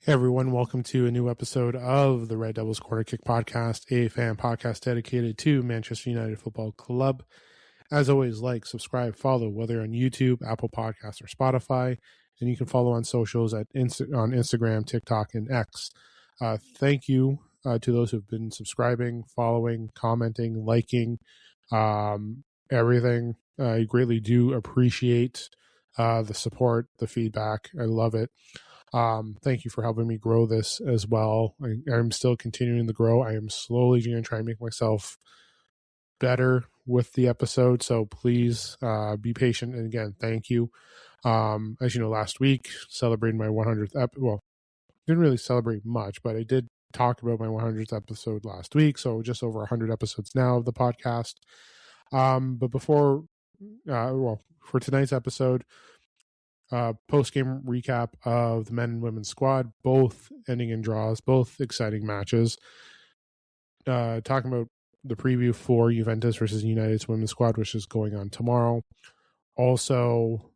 Hey everyone, welcome to a new episode of the Red Devils Corner Kick Podcast, a fan podcast dedicated to Manchester United Football Club. As always, like, subscribe, follow, whether on YouTube, Apple Podcasts, or Spotify, and you can follow on socials on Instagram, TikTok, and X. Thank you to those who've been subscribing, following, commenting, liking, everything. I greatly do appreciate the support, the feedback. I love it. Thank you for helping me grow this as well. I'm still continuing to grow. I am slowly going to try and make myself better with the episode. So please be patient. And again, thank you. As you know, last week celebrated my 100th well, didn't really celebrate much, but I did talk about my 100th episode last week. So just over 100 episodes now of the podcast. But before, for tonight's episode, post-game recap of the men and women's squad, both ending in draws, both exciting matches. Talking about the preview for Juventus versus United's women's squad, which is going on tomorrow. Also,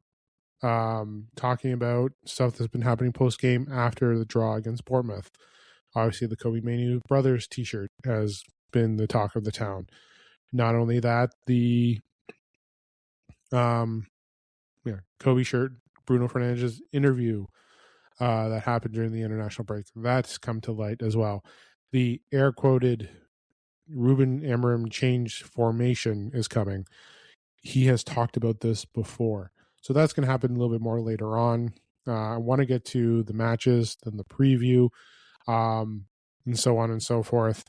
talking about stuff that's been happening post-game after the draw against Bournemouth. Obviously, the Kobe Mainoo brothers t-shirt has been the talk of the town. Not only that, the Kobe shirt, Bruno Fernandes' interview that happened during the international break, that's come to light as well. The air-quoted Ruben Amorim change formation is coming. He has talked about this before. So that's going to happen a little bit more later on. I want to get to the matches, then the preview, and so on and so forth.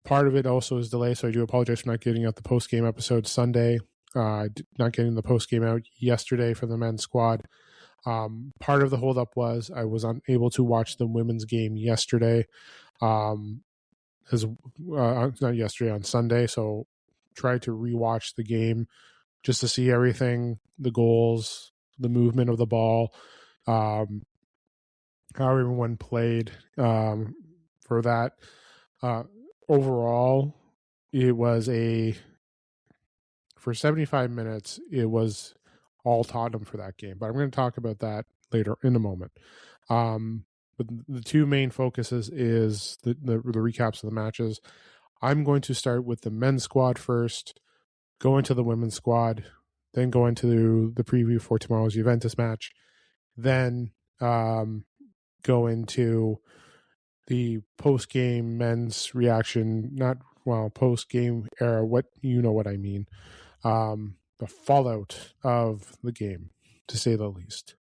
Part of it also is delayed, so I do apologize for not getting out the post-game episode Sunday. Not getting the post game out yesterday for the men's squad. Part of the holdup was I was unable to watch the women's game yesterday, not yesterday, on Sunday. So tried to rewatch the game just to see everything, the goals, the movement of the ball, how everyone played for that. Overall, it was for 75 minutes, it was all Tottenham for that game. But I'm going to talk about that later in a moment. But the two main focuses is the recaps of the matches. I'm going to start with the men's squad first, go into the women's squad, then go into the preview for tomorrow's Juventus match, then go into the post-game men's reaction, post-game era, what I mean. The fallout of the game, to say the least.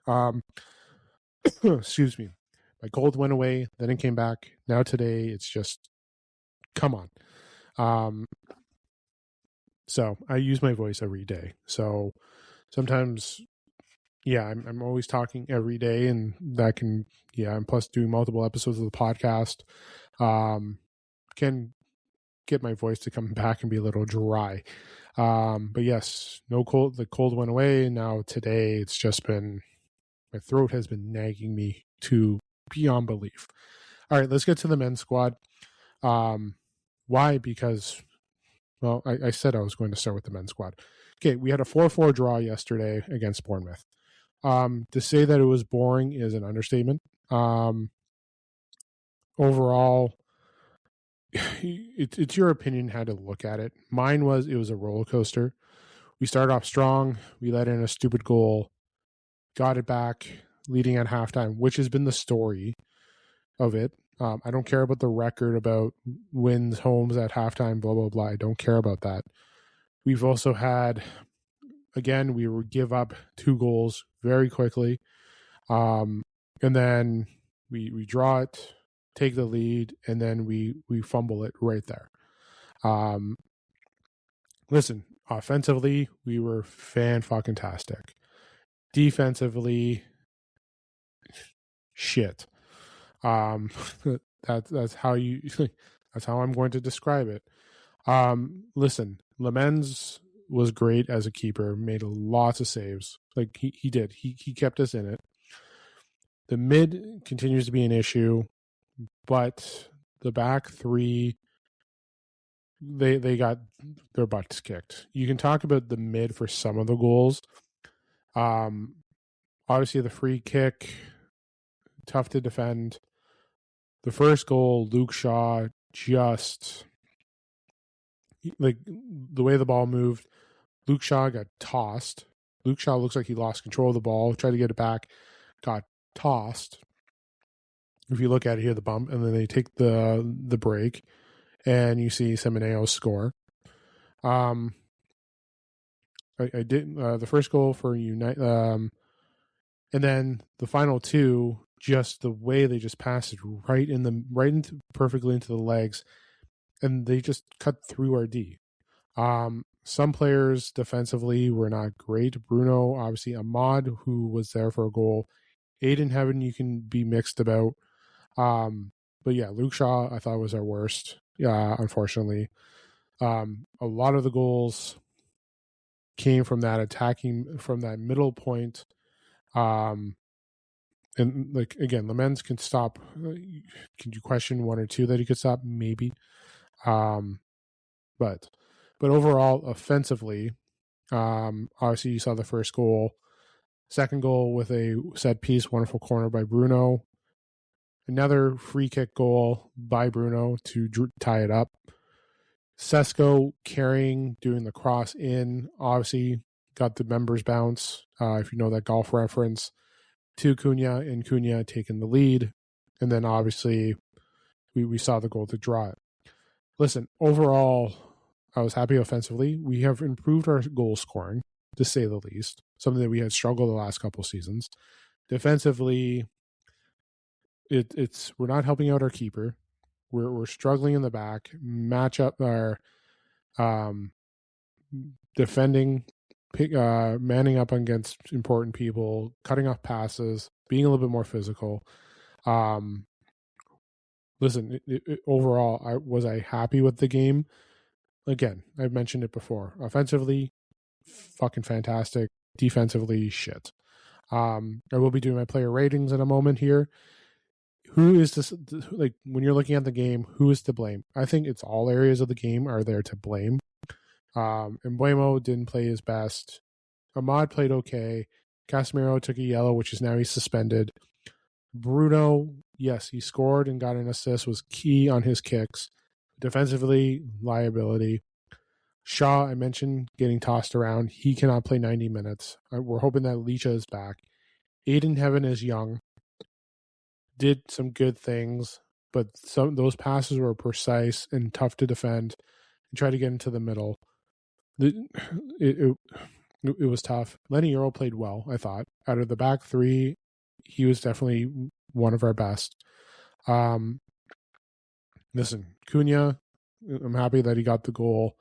Excuse me. My cold went away, then it came back. Now today, it's just, come on. So I use my voice every day. So sometimes, I'm always talking every day, and that can, and plus doing multiple episodes of the podcast, can get my voice to come back and be a little dry. But yes, the cold went away. And now today it's just been, my throat has been nagging me to beyond belief. All right, let's get to the men's squad. Why? Because, I said I was going to start with the men's squad. Okay, we had a 4-4 draw yesterday against Bournemouth. To say that it was boring is an understatement. Overall, it's your opinion how to look at it. Mine was, it was a roller coaster. We started off strong. We let in a stupid goal, got it back, leading at halftime, which has been the story of it. I don't care about the record about wins, homes at halftime, blah, blah, blah. I don't care about that. We've also had, again, we would give up 2 goals very quickly. And then we draw it, take the lead, and then we fumble it right there. Listen, offensively, we were fan-fucking-tastic. Defensively, shit. That's how I'm going to describe it. Listen, Lemens was great as a keeper, made lots of saves. Like he did. He kept us in it. The mid continues to be an issue, but the back three, they got their butts kicked. You can talk about the mid for some of the goals. Obviously the free kick tough to defend. The first goal, Luke Shaw, just like the way the ball moved, Luke Shaw got tossed. Luke Shaw looks like he lost control of the ball, tried to get it back, got tossed. If you look at it here, the bump, and then they take the break, and you see Semeneo score. I did the first goal for United, and then the final two, just the way they just passed it perfectly into the legs, and they just cut through our D. Some players defensively were not great. Bruno, obviously, Ahmad, who was there for a goal. Aiden Heaven, you can be mixed about. But yeah, Luke Shaw, I thought was our worst. Unfortunately, a lot of the goals came from that middle point. And like again, Lamens can stop. Can you question one or two that he could stop? Maybe. But overall, offensively, obviously you saw the first goal. Second goal with a set piece, wonderful corner by Bruno. Another free kick goal by Bruno to tie it up. Sesko carrying, doing the cross in, obviously got the members bounce, if you know that golf reference, to Cunha, and Cunha taking the lead. And then obviously we saw the goal to draw it. Listen, overall, I was happy offensively. We have improved our goal scoring, to say the least, something that we had struggled the last couple seasons. Defensively, it's we're not helping out our keeper. We're struggling in the back. Match up our defending, manning up against important people, cutting off passes, being a little bit more physical. Listen, overall, was I happy with the game? Again, I've mentioned it before. Offensively, fucking fantastic. Defensively, shit. I will be doing my player ratings in a moment here. Who is this? Like, when you're looking at the game, who is to blame? I think it's all areas of the game are there to blame. Mbuemo didn't play his best. Ahmad played okay. Casemiro took a yellow, which is now he's suspended. Bruno, yes, he scored and got an assist, was key on his kicks. Defensively, liability. Shaw, I mentioned, getting tossed around. He cannot play 90 minutes. We're hoping that Licha is back. Aiden Heaven is young. Did some good things, but those passes were precise and tough to defend and try to get into the middle. It was tough. Lenny Earl played well, I thought. Out of the back three, he was definitely one of our best. Listen, Cunha, I'm happy that he got the goal.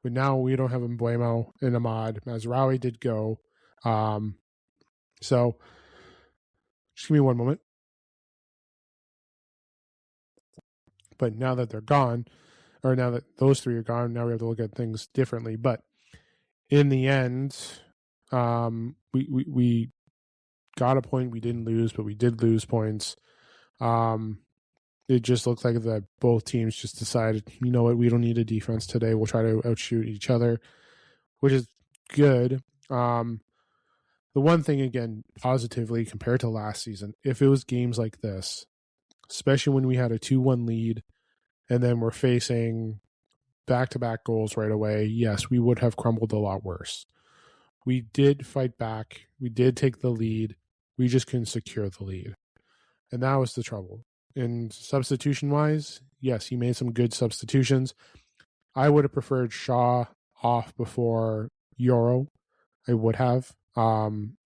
But now we don't have Mbuemo and Ahmad. Mazraoui did go. So just give me one moment. But now that they're gone, or now that those three are gone, now we have to look at things differently. But in the end, we got a point. We didn't lose, but we did lose points. It just looks like that both teams just decided, you know what, we don't need a defense today. We'll try to outshoot each other, which is good. The one thing, again, positively compared to last season, if it was games like this, especially when we had a 2-1 lead and then we're facing back-to-back goals right away, yes, we would have crumbled a lot worse. We did fight back. We did take the lead. We just couldn't secure the lead. And that was the trouble. And substitution-wise, yes, he made some good substitutions. I would have preferred Shaw off before Euro. I would have. Licha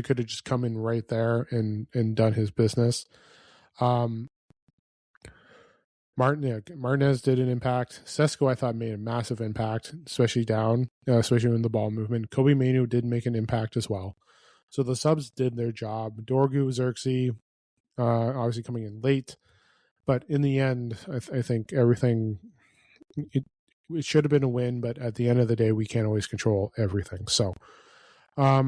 could have just come in right there and done his business. Martinez did an impact. Sesko, I thought, made a massive impact, especially down, especially in the ball movement. Kobe Mainoo did make an impact as well. So the subs did their job. Dorgu, Xerxes, obviously coming in late. But in the end, I think everything, it should have been a win, but at the end of the day, we can't always control everything. So, okay.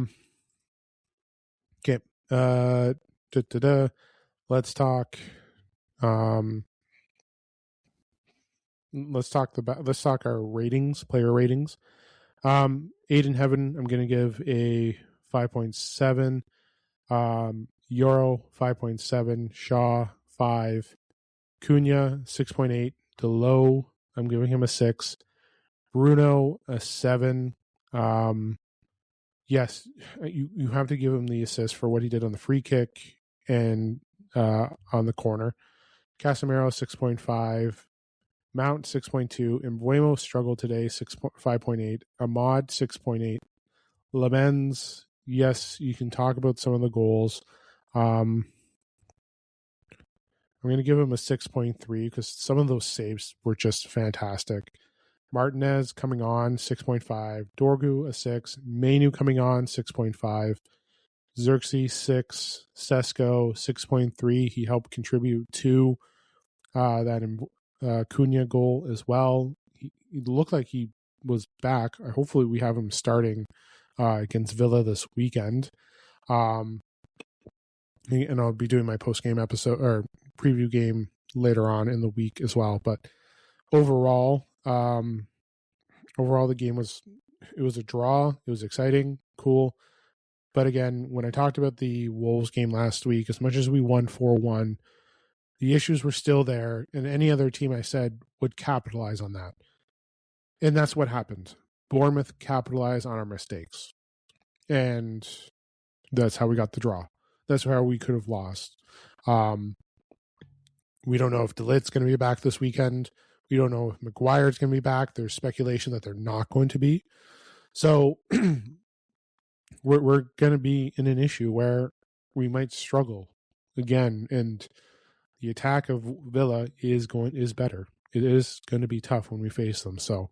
Let's talk. Let's talk our ratings, player ratings. Aiden Heaven, I'm going to give a 5.7. Euro 5.7, Shaw 5, Cunha 6.8, Delo, I'm giving him a 6, Bruno a 7. Yes, you have to give him the assist for what he did on the free kick and on the corner. Casemiro 6.5, Mount 6.2, Embuemo struggled today 5.8, Ahmad 6.8, Lamens, yes, you can talk about some of the goals. I'm going to give him a 6.3 because some of those saves were just fantastic. Martinez coming on 6.5, Dorgu a 6, Mainoo coming on 6.5, Xerxes 6, Sesko 6.3. He helped contribute to that Cunha goal as well. He looked like he was back. Hopefully we have him starting against Villa this weekend. And I'll be doing my post-game episode or preview game later on in the week as well. But overall, the game was a draw. It was exciting, cool. But again, when I talked about the Wolves game last week, as much as we won 4-1, the issues were still there, and any other team I said would capitalize on that. And that's what happened. Bournemouth capitalized on our mistakes. And that's how we got the draw. That's how we could have lost. We don't know if DeLit's going to be back this weekend. We don't know if McGuire's going to be back. There's speculation that they're not going to be. So we're going to be in an issue where we might struggle again. And the attack of Villa is better. It is going to be tough when we face them. So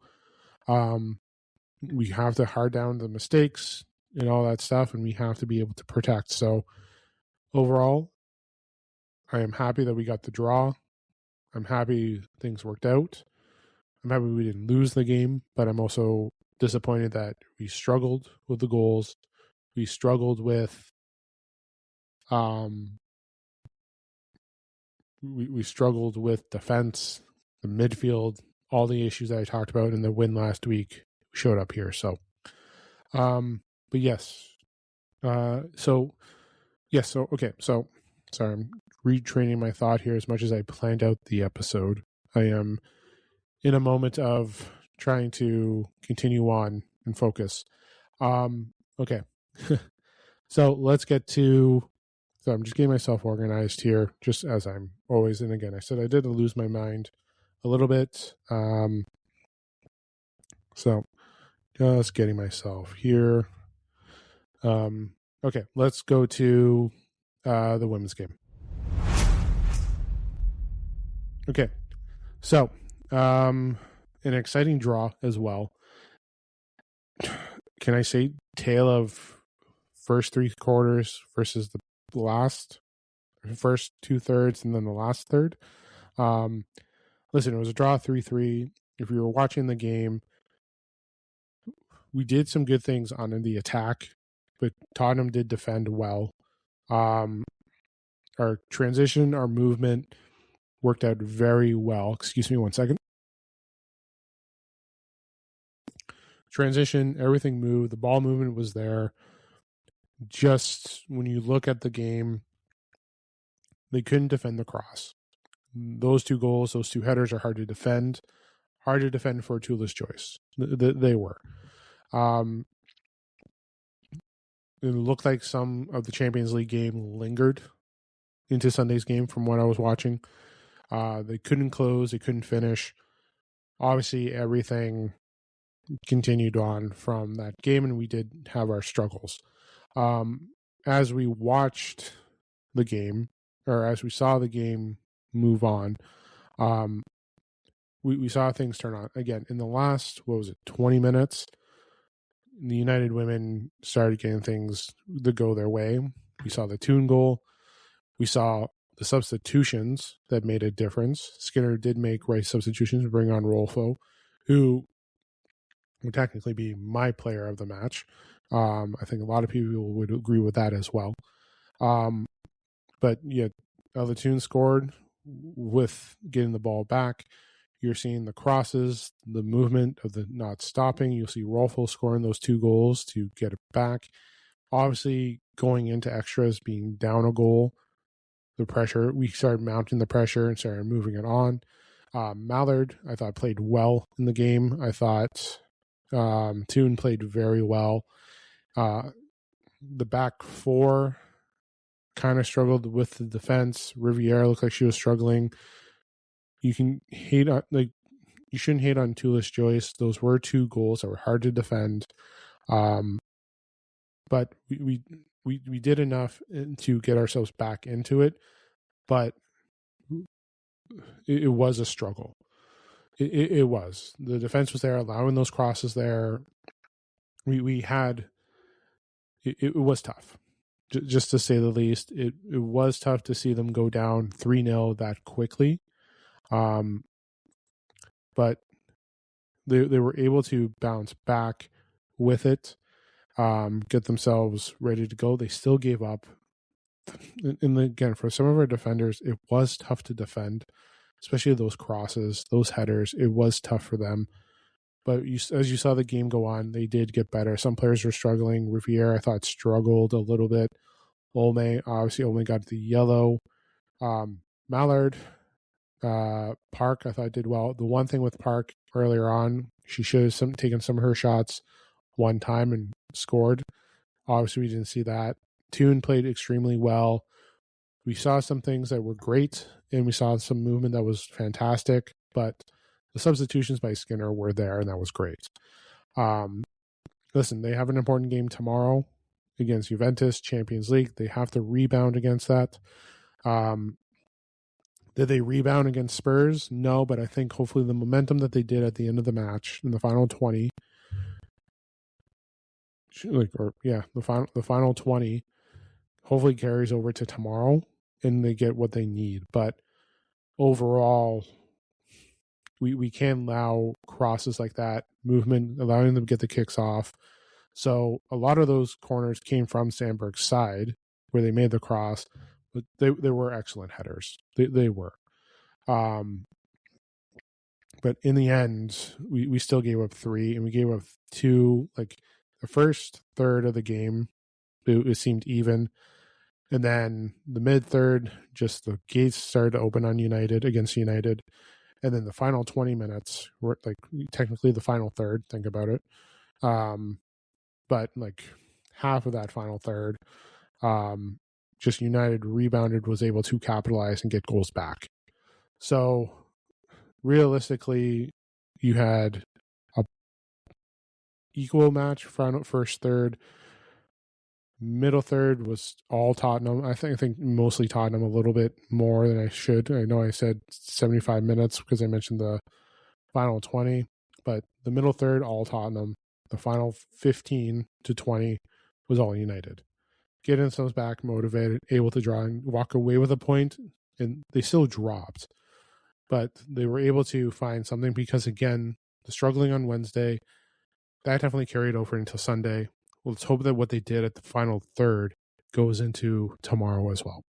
we have to hard down the mistakes and all that stuff, and we have to be able to protect. So overall, I am happy that we got the draw. I'm happy things worked out. I'm happy we didn't lose the game, but I'm also disappointed that we struggled with the goals. We struggled with we struggled with defense, the midfield, all the issues that I talked about in the win last week showed up here. So, but yes. Okay. So, sorry, I'm retraining my thought here as much as I planned out the episode. I am in a moment of trying to continue on and focus. Okay. So let's get to, so I'm just getting myself organized here, just as I'm always. And again, I said I did lose my mind a little bit. So just getting myself here. Okay, let's go to the women's game. Okay, so an exciting draw as well. Can I say tale of first 3 quarters versus the first 2/3 and then the last third? Listen, it was a draw 3-3. If you were watching the game, we did some good things on the attack, but Tottenham did defend well. Our transition, our movement worked out very well. Excuse me 1 second. Transition, everything moved. The ball movement was there. Just when you look at the game, they couldn't defend the cross. Those 2 goals, those 2 headers are hard to defend. Hard to defend for a tooless choice. They were. It looked like some of the Champions League game lingered into Sunday's game from what I was watching. They couldn't close. They couldn't finish. Obviously, everything continued on from that game, and we did have our struggles. As we watched the game, or as we saw the game move on, we saw things turn on. Again, in the last, 20 minutes, the United women started getting things to go their way. We saw the Toon goal. We saw the substitutions that made a difference. Skinner did make right substitutions to bring on Rolfo, who would technically be my player of the match. I think a lot of people would agree with that as well. But yeah, the Toon scored with getting the ball back. You're seeing the crosses, the movement of the not stopping. You'll see Rolfo scoring those 2 goals to get it back. Obviously, going into extras, being down a goal, the pressure, we started mounting the pressure and started moving it on. Mallard, I thought, played well in the game. I thought Toon played very well. The back four kind of struggled with the defense. Riviera looked like she was struggling. You can hate on, like, you shouldn't hate on Tulis Joyce. Those were 2 goals that were hard to defend. But we did enough to get ourselves back into it. But it was a struggle. It was. The defense was there, allowing those crosses there. We had, it was tough, just to say the least. It was tough to see them go down 3-0 that quickly. But they were able to bounce back with it, get themselves ready to go. They still gave up. And again, for some of our defenders, it was tough to defend, especially those crosses, those headers. It was tough for them. But as you saw the game go on, they did get better. Some players were struggling. Riviere, I thought, struggled a little bit. Olme got the yellow. Mallard, Park, I thought, did well. The one thing with Park earlier on, she should have taken some of her shots one time and scored. Obviously, we didn't see that. Toon played extremely well. We saw some things that were great, and we saw some movement that was fantastic, but the substitutions by Skinner were there, and that was great. Listen, they have an important game tomorrow against Juventus, Champions League. They have to rebound against that. Did they rebound against Spurs? No, but I think hopefully the momentum that they did at the end of the match in the final 20, the final 20, hopefully carries over to tomorrow and they get what they need. But overall, we can't allow crosses like that, movement, allowing them to get the kicks off. So a lot of those corners came from Sandberg's side where they made the cross, but they were excellent headers. They were. But in the end, we still gave up 3, and we gave up 2. Like the first third of the game, it seemed even. And then the mid-third, just the gates started to open on against United. And then the final 20 minutes were like technically the final third, think about it. But like half of that final third, just United rebounded, was able to capitalize and get goals back. So realistically, you had a equal match, first third. Middle third was all Tottenham. I think mostly Tottenham, a little bit more than I should. I know I said 75 minutes because I mentioned the final 20, but the middle third, all Tottenham. The final 15 to 20 was all United. Getting themselves back, motivated, able to draw and walk away with a point, and they still dropped. But they were able to find something because, again, the struggling on Wednesday, that definitely carried over into Sunday. Let's hope that what they did at the final third goes into tomorrow as well.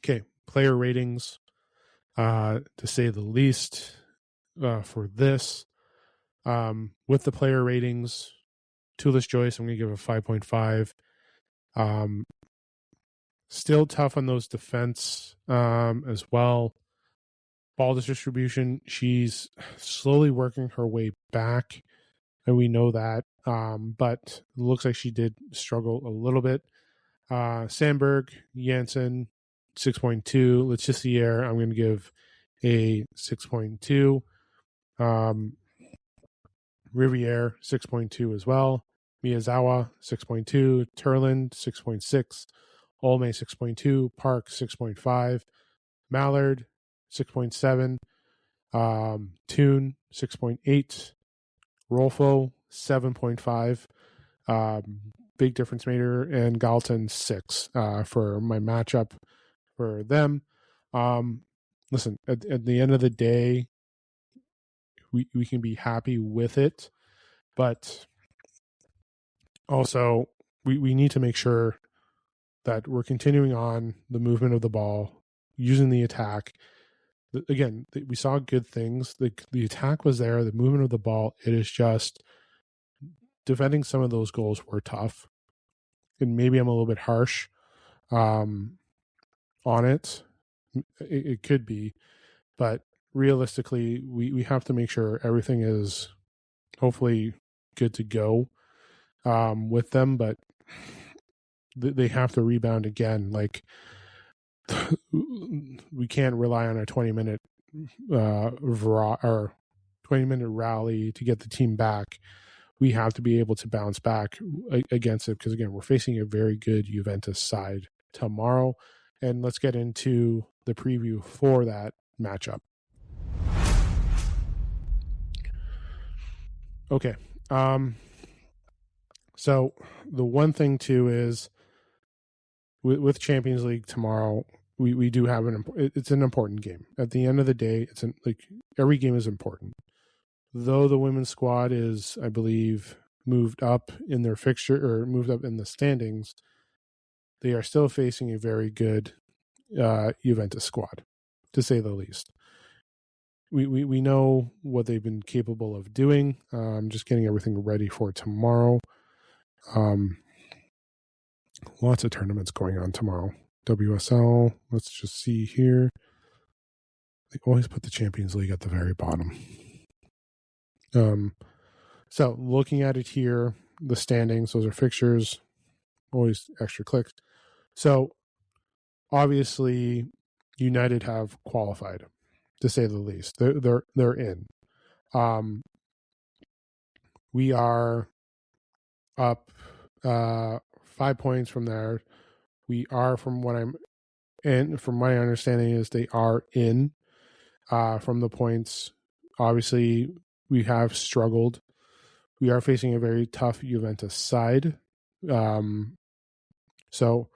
Okay, player ratings, to say the least, for this. With the player ratings, Tulis Joyce, I'm going to give a 5.5. Still tough on those defense as well. Ball distribution, she's slowly working her way back, and we know that. But it looks like she did struggle a little bit. Sandberg, Janssen, 6.2. Letizier, I'm going to give a 6.2. Riviere, 6.2 as well. Miyazawa, 6.2. Turland, 6.6. Olme, 6.2. Park, 6.5. Mallard, 6.7. Toon, 6.8. Rolfo, 7.5. Big difference maker. And Galton, 6 for my matchup for them. Listen, at the end of the day, we can be happy with it, but also we need to make sure that we're continuing on the movement of the ball, using the attack. Again, we saw good things. The attack was there, the movement of the ball. It is just defending some of those goals were tough. and maybe I'm a little bit harsh on it. It could be, but realistically, we have to make sure everything is hopefully good to go with them, but they have to rebound again. Like, we can't rely on a 20-minute or 20-minute rally to get the team back. We have to be able to bounce back against it because, again, we're facing a very good Juventus side tomorrow. And let's get into the preview for that matchup. Okay. So the one thing, too, is with Champions League tomorrow, we do have it's an important game. At the end of the day, every game is important. Though the women's squad is, I believe, moved up in their fixture or moved up in the standings, they are still facing a very good Juventus squad, to say the least. We know what they've been capable of doing. Just getting everything ready for tomorrow. Lots of tournaments going on tomorrow. WSL, let's just see here. They always put the Champions League at the very bottom. So looking at it here, the standings, those are fixtures, always extra clicks. So obviously United have qualified, to say the least. They're in. We are up 5 points from there. We are, from my understanding is they are in from the points. Obviously, we have struggled. We are facing a very tough Juventus side. So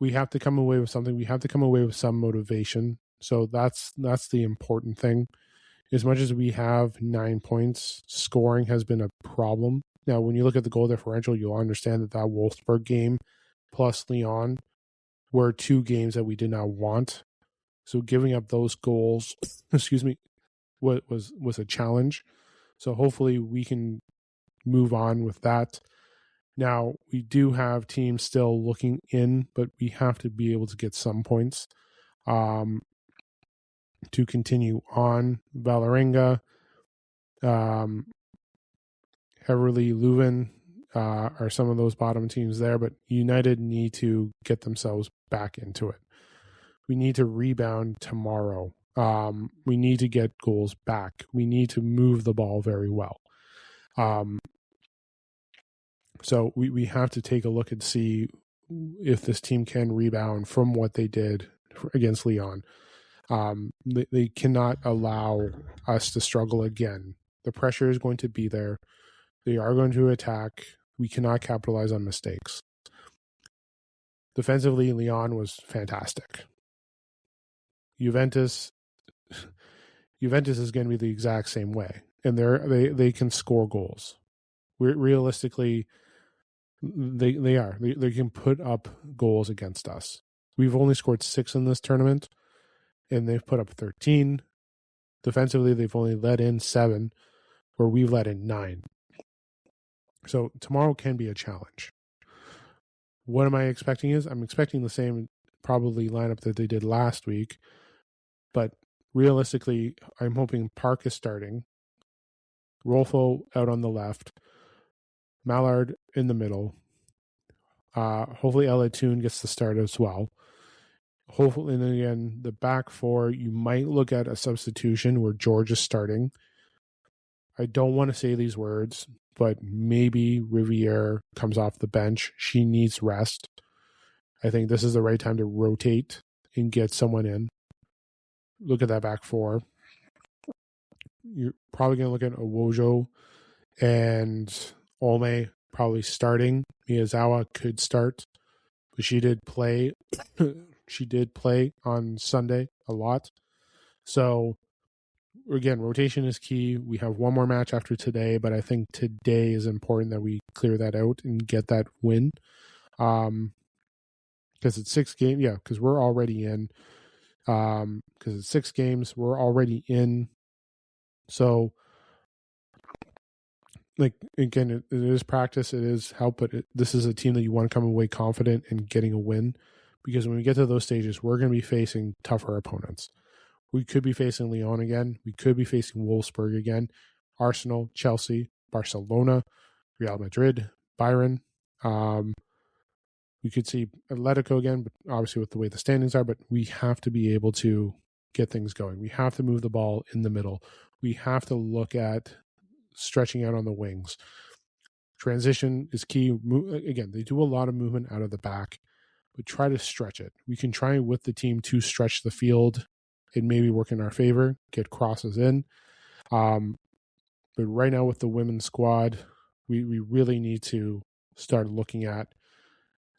we have to come away with something. We have to come away with some motivation. So that's the important thing. As much as we have 9 points, scoring has been a problem. Now, when you look at the goal differential, you'll understand that Wolfsburg game plus Lyon were 2 games that we did not want. So giving up those goals, was a challenge. So hopefully we can move on with that. Now, we do have teams still looking in, but we have to be able to get some points to continue on. Vålerenga, Heverlee, Leuven are some of those bottom teams there, but United need to get themselves back into it. We need to rebound tomorrow. We need to get goals back. We need to move the ball very well. So we have to take a look and see if this team can rebound from what they did against Lyon. They cannot allow us to struggle again. The pressure is going to be there. They are going to attack. We cannot capitalize on mistakes. Defensively, Lyon was fantastic. Juventus is going to be the exact same way, and they can score goals. Realistically, they can put up goals against us. We've only scored 6 in this tournament, and they've put up 13. Defensively, they've only let in 7, where we've let in 9. So tomorrow can be a challenge. What am I expecting I'm expecting the same probably lineup that they did last week, but realistically, I'm hoping Park is starting, Rolfo out on the left, Mallard in the middle. Hopefully Ella Toon gets the start as well. Hopefully, and then again, the back 4, you might look at a substitution where George is starting. I don't want to say these words, but maybe Riviere comes off the bench. She needs rest. I think this is the right time to rotate and get someone in. Look at that back 4. You're probably going to look at Owojo and Olme probably starting. Miyazawa could start, but she did play. She did play on Sunday a lot. So again, rotation is key. We have one more match after today, but I think today is important that we clear that out and get that win. Because it's 6 games. Yeah, because we're already in. Because it's 6 games, we're already in. So like, again, it is practice, it is help, but this is a team that you want to come away confident in getting a win, because when we get to those stages, we're going to be facing tougher opponents. We could be facing Lyon again. We could be facing Wolfsburg again, Arsenal, Chelsea, Barcelona, Real Madrid, Bayern. We could see Atletico again, but obviously with the way the standings are, but we have to be able to get things going. We have to move the ball in the middle. We have to look at stretching out on the wings. Transition is key. Again, they do a lot of movement out of the back, but try to stretch it. We can try with the team to stretch the field. It maybe work in our favor, get crosses in. But right now with the women's squad, we really need to start looking at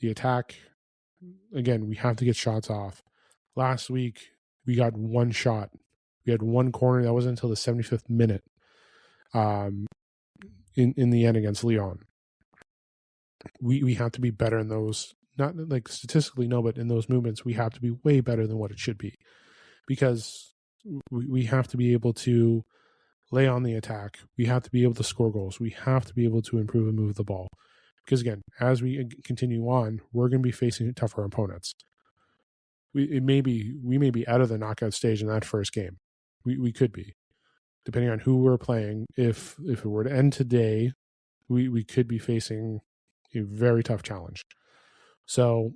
the attack. Again, we have to get shots off. Last week, we got one shot. We had one corner. That wasn't until the 75th minute in the end against Lyon. We have to be better in those, not like statistically, no, but in those movements, we have to be way better than what it should be, because we have to be able to lay on the attack. We have to be able to score goals. We have to be able to improve and move the ball. Because again, as we continue on, we're going to be facing tougher opponents. We may be out of the knockout stage in that first game. We could be, depending on who we're playing. If it were to end today, we could be facing a very tough challenge. So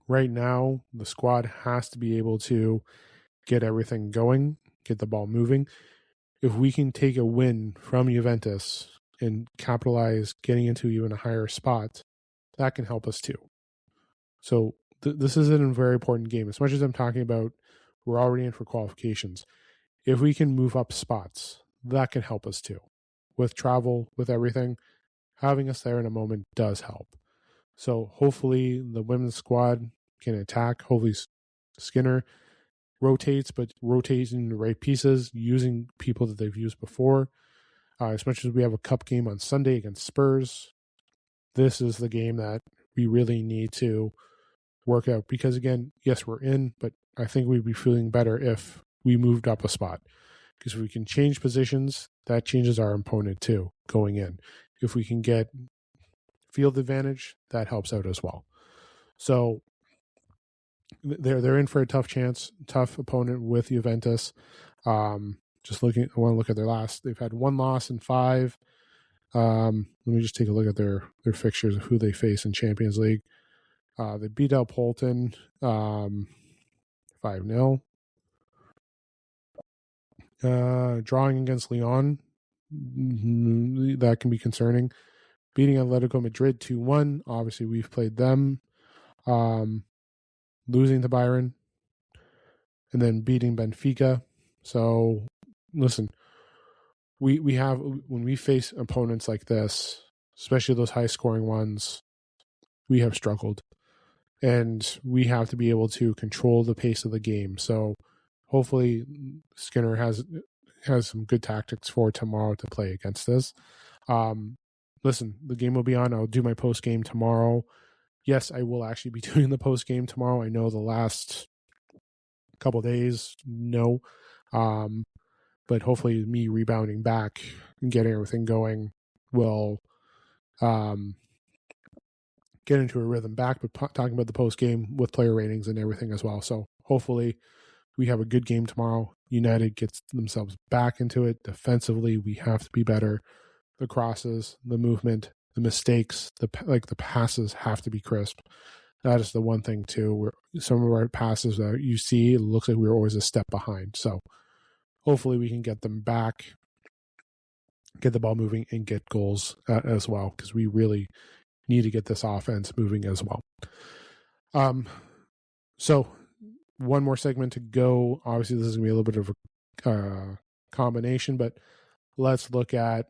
right now, the squad has to be able to get everything going, get the ball moving. If we can take a win from Juventus and capitalize getting into even a higher spot, that can help us too. So this is a very important game. As much as I'm talking about we're already in for qualifications, if we can move up spots, that can help us too. With travel, with everything, having us there in a moment does help. So hopefully the women's squad can attack. Hopefully Skinner rotates, but rotating the right pieces, using people that they've used before. As much as we have a cup game on Sunday against Spurs, this is the game that we really need to work out. Because again, yes, we're in, but I think we'd be feeling better if we moved up a spot. Because if we can change positions, that changes our opponent too, going in. If we can get field advantage, that helps out as well. So they're in for a tough opponent with Juventus. I want to look at their last. They've had one loss in 5. Let me just take a look at their fixtures of who they face in Champions League. They beat out Polton 5-0. Drawing against Lyon, that can be concerning. Beating Atletico Madrid 2-1. Obviously, we've played them. Losing to Bayern. And then beating Benfica. So, listen, we have, when we face opponents like this, especially those high-scoring ones, we have struggled. And we have to be able to control the pace of the game. So, hopefully, Skinner has some good tactics for tomorrow to play against this. Listen, the game will be on. I'll do my post-game tomorrow. Yes, I will actually be doing the post-game tomorrow. I know the last couple days, no. But hopefully me rebounding back and getting everything going will get into a rhythm back, but talking about the post-game with player ratings and everything as well. So hopefully we have a good game tomorrow. United gets themselves back into it. Defensively, we have to be better. The crosses, the movement, the mistakes, the passes have to be crisp. That is the one thing too, where some of our passes that you see, it looks like we're always a step behind. So hopefully we can get them back, get the ball moving, and get goals as well, because we really need to get this offense moving as well. So one more segment to go. Obviously, this is going to be a little bit of a combination, but let's look at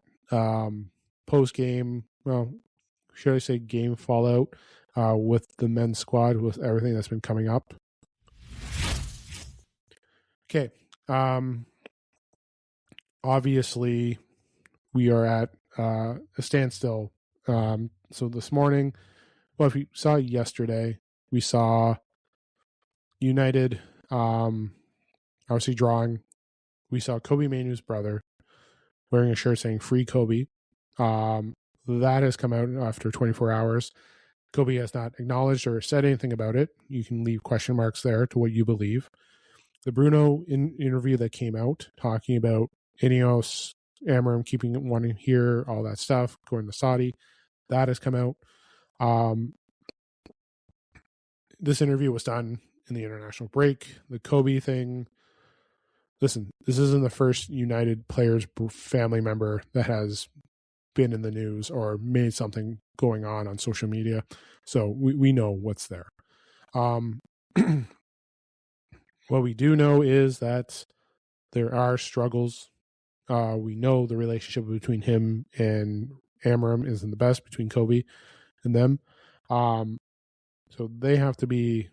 post-game, well, should I say game fallout with the men's squad, with everything that's been coming up. Okay. Obviously, we are at a standstill. So this morning, well, if we saw yesterday, we saw United obviously drawing. We saw Kobe Mainoo's brother wearing a shirt saying "Free Kobe." That has come out after 24 hours. Kobe has not acknowledged or said anything about it. You can leave question marks there to what you believe. The Bruno interview that came out talking about Ineos, Amorim keeping wanting here, all that stuff, going to Saudi, that has come out. This interview was done in the international break. The Kobe thing, listen, this isn't the first United player's family member that has been in the news or made something going on social media. So we know what's there. What we do know is that there are struggles. We know the relationship between him and Amorim isn't the best, between Kobe and them. So they have to be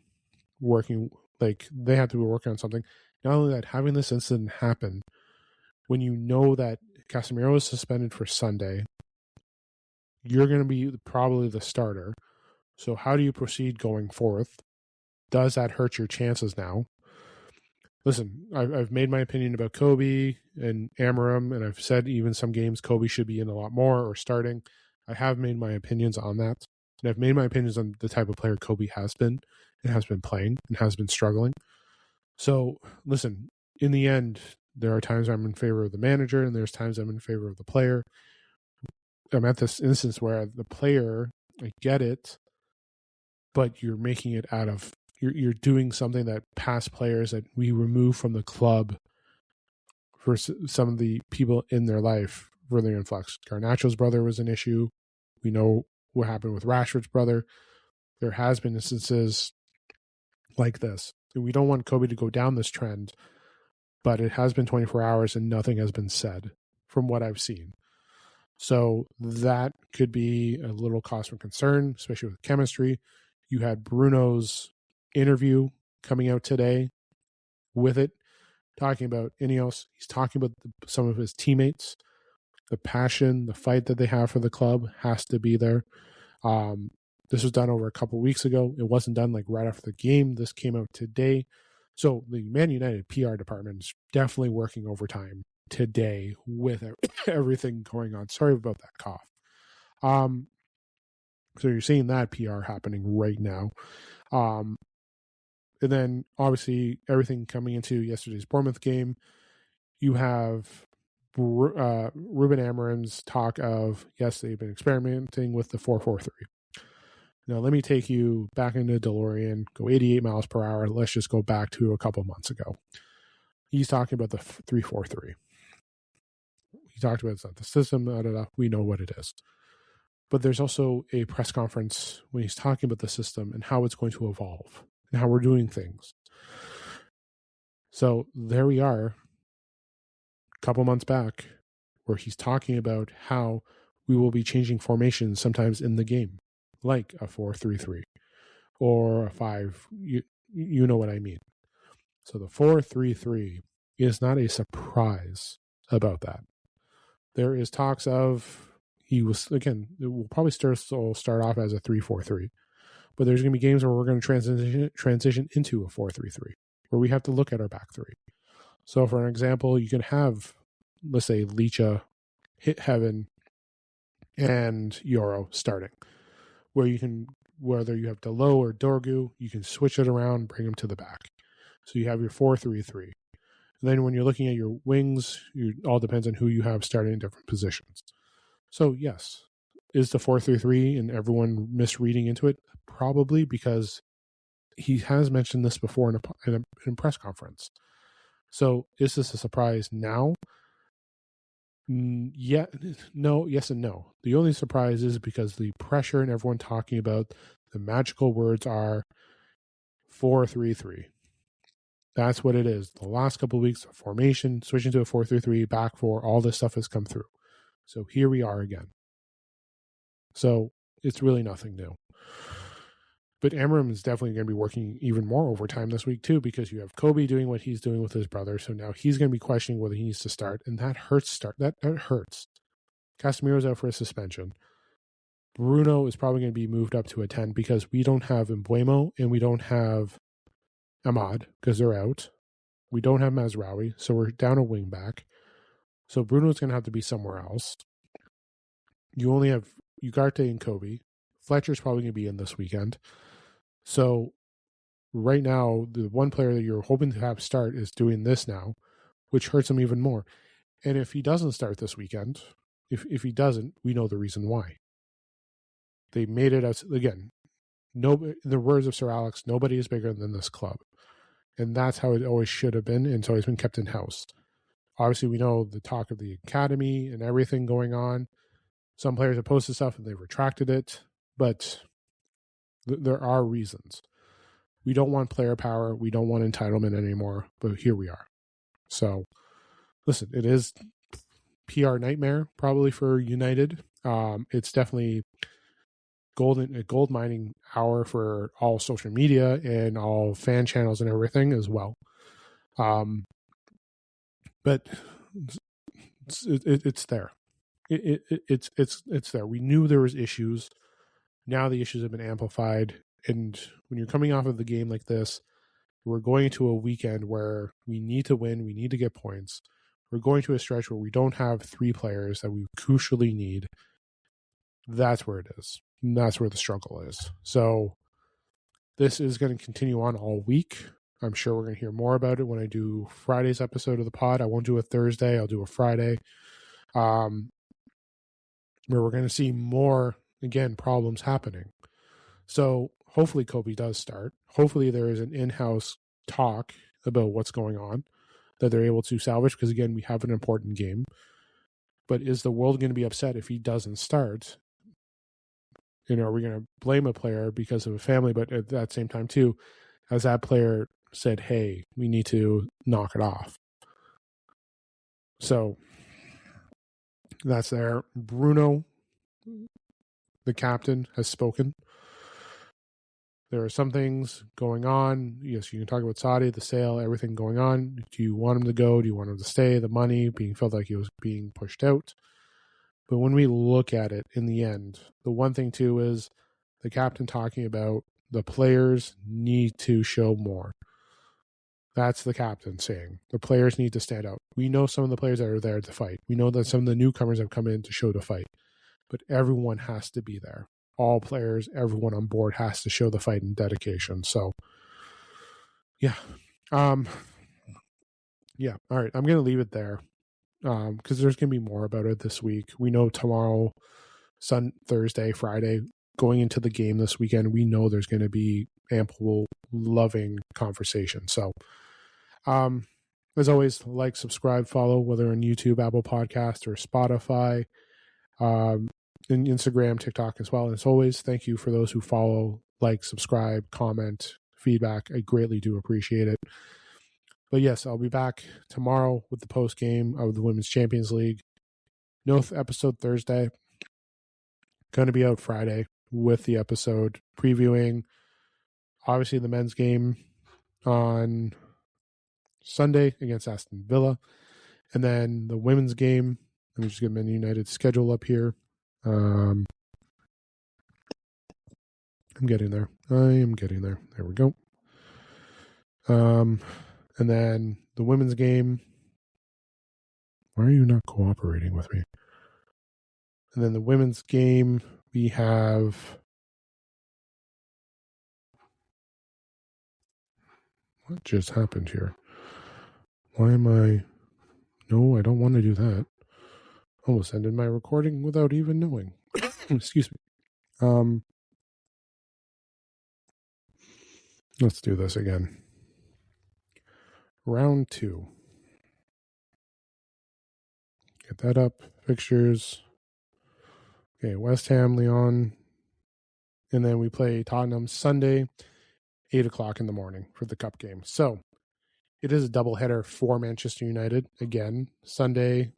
working on something. Not only that, having this incident happen when you know that Casemiro is suspended for Sunday, you're going to be probably the starter. So how do you proceed going forth? Does that hurt your chances now? Listen, I've made my opinion about Kobe and Amorim, and I've said even some games Kobe should be in a lot more or starting. I have made my opinions on that. And I've made my opinions on the type of player Kobe has been and has been playing and has been struggling. So, listen, in the end, there are times I'm in favor of the manager and there's times I'm in favor of the player. I'm at this instance where the player, I get it, but you're making it out of, you're doing something that past players that we remove from the club for some of the people in their life really influx. Garnacho's brother was an issue. We know what happened with Rashford's brother. There has been instances like this. And we don't want Kobe to go down this trend, but it has been 24 hours and nothing has been said from what I've seen. So that could be a little cause for concern, especially with chemistry. You had Bruno's interview coming out today with it, talking about Ineos. He's talking about some of his teammates. The passion, the fight that they have for the club has to be there. This was done over a couple of weeks ago. It wasn't done like right after the game. This came out today. So the Man United PR department is definitely working overtime today with everything going on. Sorry about that cough. So you're seeing that PR happening right now. And then obviously everything coming into yesterday's Bournemouth game, you have Ruben Amorim's talk of, yes, they've been experimenting with the 4-4-3. Now, let me take you back into DeLorean, go 88 miles per hour. Let's just go back to a couple months ago. He's talking about the 3-4-3. He talked about the system, we know what it is. But there's also a press conference when he's talking about the system and how it's going to evolve and how we're doing things. So there we are, a couple months back, where he's talking about how we will be changing formations sometimes in the game, like a 4-3-3 or a 5. You know what I mean. So the 4-3-3 is not a surprise about that. There is talks of it will probably start off as a 3-4-3, but there's going to be games where we're going to transition into a 4-3-3, where we have to look at our back three. So for an example, you can have, let's say, Licha, Hit Heaven, and Yoro starting, where you can, whether you have Delo or Dorgu, you can switch it around, bring them to the back. So you have your 4-3-3. And then when you're looking at your wings, it all depends on who you have starting in different positions. So yes, is the 4-3-3 and everyone misreading into it? Probably, because he has mentioned this before in a press conference. So is this a surprise now? Yeah, no, yes and no. The only surprise is because the pressure and everyone talking about the magical words are 4-3-3. That's what it is. The last couple of weeks of formation, switching to a 4-3-3, back four, all this stuff has come through. So here we are again. So it's really nothing new. But Amorim is definitely going to be working even more overtime this week too, because you have Kobe doing what he's doing with his brother. So now he's going to be questioning whether he needs to start, and that hurts. That hurts. Casemiro's out for a suspension. Bruno is probably going to be moved up to a 10 because we don't have Mbuemo and we don't have Ahmad because they're out. We don't have Mazraoui, so we're down a wing back. So Bruno's going to have to be somewhere else. You only have Ugarte and Kobe. Fletcher's probably going to be in this weekend. So right now, the one player that you're hoping to have start is doing this now, which hurts him even more. And if he doesn't start this weekend, if he doesn't, we know the reason why. They made it out again. In the words of Sir Alex, nobody is bigger than this club. And that's how it always should have been, and it's always been kept in-house. Obviously, we know the talk of the academy and everything going on. Some players have posted stuff and they've retracted it, but there are reasons. We don't want player power. We don't want entitlement anymore, but here we are. So, listen, it is PR nightmare probably for United. It's definitely a gold mining hour for all social media and all fan channels and everything as well. But it's there. It's there. We knew there was issues. Now the issues have been amplified. And when you're coming off of the game like this, we're going into a weekend where we need to win. We need to get points. We're going to a stretch where we don't have 3 players that we crucially need. That's where it is. And that's where the struggle is. So this is going to continue on all week. I'm sure we're going to hear more about it when I do Friday's episode of the pod. I won't do a Thursday. I'll do a Friday. Where we're going to see more, again, problems happening. So hopefully Kobe does start. Hopefully there is an in-house talk about what's going on that they're able to salvage, because, again, we have an important game. But is the world going to be upset if he doesn't start? Are we going to blame a player because of a family? But at that same time, too, has that player said, hey, we need to knock it off? So that's there. Bruno, the captain, has spoken. There are some things going on. Yes, you can talk about Saudi, the sale, everything going on. Do you want him to go? Do you want him to stay? The money, being felt like he was being pushed out. But when we look at it in the end, the one thing too is the captain talking about the players need to show more. That's the captain saying the players need to stand out. We know some of the players that are there to fight. We know that some of the newcomers have come in to show the fight. But everyone has to be there. All players, everyone on board has to show the fight and dedication. So, yeah. Yeah, all right. I'm going to leave it there because there's going to be more about it this week. We know tomorrow, Thursday, Friday, going into the game this weekend, we know there's going to be ample, loving conversation. So, as always, like, subscribe, follow, whether on YouTube, Apple Podcast, or Spotify, and Instagram, TikTok as well. And as always, thank you for those who follow, like, subscribe, comment, feedback. I greatly do appreciate it. But yes, I'll be back tomorrow with the post game of the Women's Champions League. No episode Thursday. Going to be out Friday with the episode previewing, obviously, the men's game on Sunday against Aston Villa. And then the women's game. Let me just get Man United schedule up here. I'm getting there. I am getting there. There we go. And then the women's game. Why are you not cooperating with me? And then the women's game, we have... What just happened here? Why am I... No, I don't want to do that. Almost ended my recording without even knowing. Excuse me. Let's do this again. Round 2. Get that up. Fixtures. Okay, West Ham, Lyon. And then we play Tottenham Sunday, 8 o'clock in the morning for the cup game. So it is a doubleheader for Manchester United. Again, Sunday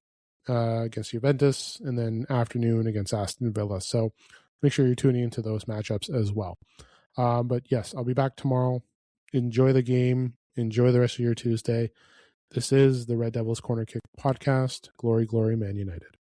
against Juventus, and then afternoon against Aston Villa. So make sure you're tuning into those matchups as well. But yes, I'll be back tomorrow. Enjoy the game. Enjoy the rest of your Tuesday. This is the Red Devils Corner Kick podcast. Glory, glory, Man United.